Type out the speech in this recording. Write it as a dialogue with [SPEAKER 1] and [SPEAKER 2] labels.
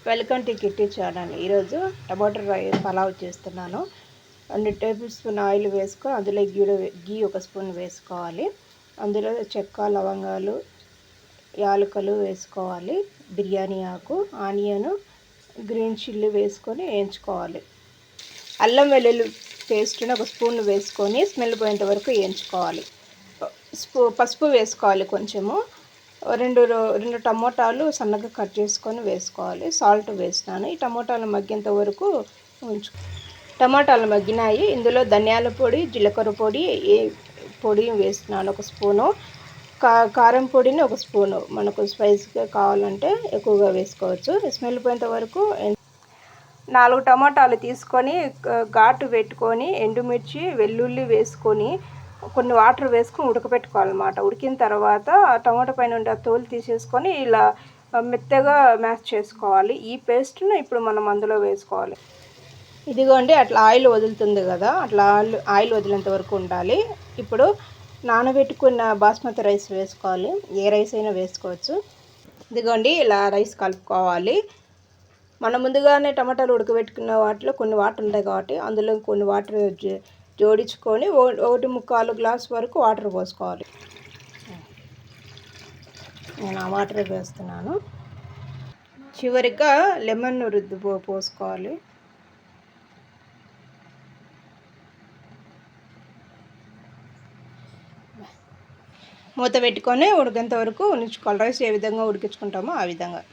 [SPEAKER 1] Welcome to kitty channel. ఈరోజు tomato pulao చేస్తున్నాను. 2 table spoon oil వేసుకొని అందులో గీ 1 స్పూన్ వేసుకోవాలి. అందులో చెక్క, లవంగాలు, యాలకులు వేసుకోవాలి. బిర్యానీ ఆకు, ఆనియన్, గ్రీన్ చిల్లీ వేసుకొని వేయించుకోవాలి. అల్లం వెల్లుల్లి పేస్ట్ని 1 స్పూన్ వేసుకొని స్మెల్ పోయేంత వరకు వేయించుకోవాలి. పసుపు వేసుకోవాలి కొంచెము. రెండు టమోటాలు సన్నగా కట్ చేసుకొని వేసుకోవాలి. సాల్ట్ వేసినాను. ఈ టమోటాలు మగ్గేంత వరకు టమోటాలు మగ్గినాయి. ఇందులో ధనియాల పొడి, జీలకర్ర పొడి వేస్తున్నాను 1 స్పూను. కారం పొడిని 1 స్పూను. మనకు స్పైసీగా కావాలంటే ఎక్కువగా వేసుకోవచ్చు. స్మెల్ పోయేంత వరకు 4 టమోటాలు తీసుకొని ఘాటు పెట్టుకొని ఎండుమిర్చి, వెల్లుల్లి వేసుకొని కొన్ని వాటర్ వేసుకొని ఉడకపెట్టుకోవాలన్నమాట. ఉడికిన తర్వాత టమాటో పైన ఉండే తోలు తీసేసుకొని ఇలా మెత్తగా మ్యాష్ చేసుకోవాలి. ఈ పేస్ట్ను ఇప్పుడు మనం అందులో వేసుకోవాలి. ఇదిగోండి అట్లా ఆయిల్ వదులుతుంది కదా, అట్లా ఆయిల్ వదిలేంత వరకు ఉండాలి. ఇప్పుడు నానబెట్టుకున్న బాస్మతి రైస్ వేసుకోవాలి. ఏ రైస్ అయినా వేసుకోవచ్చు. ఇదిగోండి ఇలా రైస్ కలుపుకోవాలి. మనం ముందుగానే టమాటాలు ఉడకబెట్టుకున్న వాటిలో కొన్ని వాటర్ ఉంటాయి కాబట్టి అందులో కొన్ని వాటర్ జోడించుకొని 1.25 గ్లాస్ వరకు వాటర్ పోసుకోవాలి. నేను ఆ వాటర్ వేస్తున్నాను. చివరిగా లెమన్ పోసుకోవాలి. మూత పెట్టుకొని ఉడికేంత వరకు ఉంచుకోవాలి. రైస్ ఏ విధంగా ఉడికించుకుంటామో ఆ విధంగా.